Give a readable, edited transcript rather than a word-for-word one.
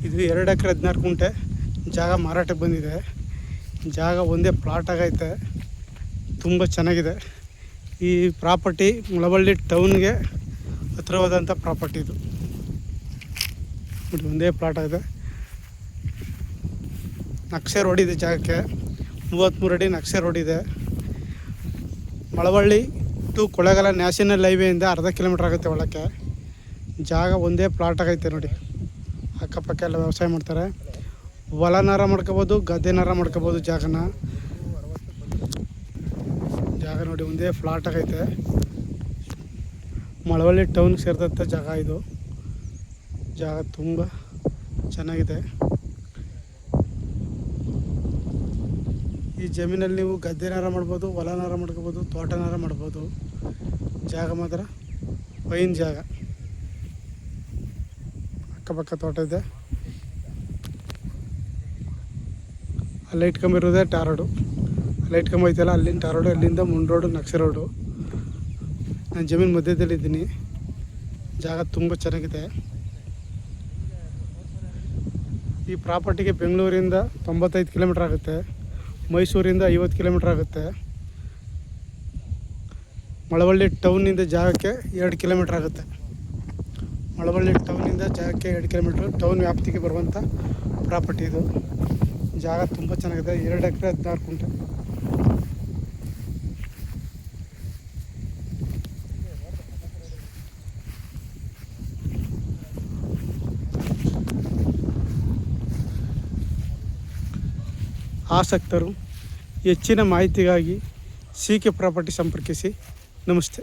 ಇದು 2 ಎಕರೆ 16 ಗುಂಟೆ ಜಾಗ ಮಾರಾಟಕ್ಕೆ ಬಂದಿದೆ. ಜಾಗ ಒಂದೇ ಪ್ಲಾಟ್ ಆಗೈತೆ, ತುಂಬ ಚೆನ್ನಾಗಿದೆ. ಈ ಪ್ರಾಪರ್ಟಿ ಮುಳವಳ್ಳಿ ಟೌನ್ಗೆ ಹತ್ತಿರವಾದಂಥ ಪ್ರಾಪರ್ಟಿ ಇದು. ಒಂದೇ ಪ್ಲಾಟ್ ಆಗಿದೆ. ನಕ್ಷೆ ರೋಡ್ ಇದೆ ಜಾಗಕ್ಕೆ, 33 ಅಡಿ ನಕ್ಷೆ ರೋಡ್ ಇದೆ. ಮಳವಳ್ಳಿ ಟು ಕೊಳ್ಳೇಗಾಲ ನ್ಯಾಷನಲ್ ಹೈವೇಯಿಂದ ಅರ್ಧ ಕಿಲೋಮೀಟ್ರ್ ಆಗುತ್ತೆ ಒಳಕ್ಕೆ. ಜಾಗ ಒಂದೇ ಪ್ಲಾಟ್ ಆಗೈತೆ ನೋಡಿ. ಅಕ್ಕಪಕ್ಕ ಎಲ್ಲ ವ್ಯವಸಾಯ ಮಾಡ್ತಾರೆ. ಹೊಲನಾರ ಮಾಡ್ಕೋಬೋದು, ಗದ್ದೆನಾರ ಮಾಡ್ಕೋಬೋದು. ಜಾಗ ನೋಡಿ ಒಂದೇ ಫ್ಲಾಟ್ ಆಗೈತೆ. ಮಳವಳ್ಳಿ ಟೌನ್ಗೆ ಸೇರಿದಂಥ ಜಾಗ ಇದು. ಜಾಗ ತುಂಬ ಚೆನ್ನಾಗಿದೆ. ಈ ಜಮೀನಲ್ಲಿ ನೀವು ಗದ್ದೆನಾರ ಮಾಡ್ಬೋದು, ಹೊಲನಾರ ಮಾಡ್ಕೋಬೋದು, ತೋಟನಾರ ಮಾಡ್ಬೋದು. ಜಾಗ ಮಾತ್ರ ಫೈನ್ ಜಾಗ. ಅಕ್ಕಪಕ್ಕ ತೋಟ ಇದೆ. ಅಲ್ಲಿ ಇಟ್ಕೊಂಬ ಇರೋದೇ ಟಾರ್ ರೋಡು. ಅಲ್ಲಿ ಇಟ್ಕೊಂಬ ಐತಲ್ಲ, ಅಲ್ಲಿಂದ ಟಾರ್ ರೋಡು, ಅಲ್ಲಿಂದ ಮುಂಡ್ ರೋಡು, ನಕ್ಷೆ ರೋಡು. ನಾನು ಜಮೀನು ಮಧ್ಯದಲ್ಲಿದ್ದೀನಿ. ಜಾಗ ತುಂಬ ಚೆನ್ನಾಗಿದೆ. ಈ ಪ್ರಾಪರ್ಟಿಗೆ ಬೆಂಗಳೂರಿಂದ 95 ಕಿಲೋಮೀಟ್ರ್ ಆಗುತ್ತೆ, ಮೈಸೂರಿಂದ 50 ಕಿಲೋಮೀಟ್ರ್ ಆಗುತ್ತೆ. ಮಳವಳ್ಳಿ ಟೌನಿಂದ ಜಾಗಕ್ಕೆ 2 ಕಿಲೋಮೀಟ್ರ್ ಆಗುತ್ತೆ. ಮಳವಳ್ಳಿ ಟೌನಿಂದ ಜಾಗಕ್ಕೆ 2 ಕಿಲೋಮೀಟ್ರ್ ಟೌನ್ ವ್ಯಾಪ್ತಿಗೆ ಬರುವಂಥ ಪ್ರಾಪರ್ಟಿ ಇದು. ಜಾಗ ತುಂಬ ಚೆನ್ನಾಗಿದೆ. 2 ಎಕರೆ 16 ಗುಂಟೆ. ಆಸಕ್ತರು ಹೆಚ್ಚಿನ ಮಾಹಿತಿಗಾಗಿ CK ಪ್ರಾಪರ್ಟಿ ಸಂಪರ್ಕಿಸಿ. ನಮಸ್ತೆ.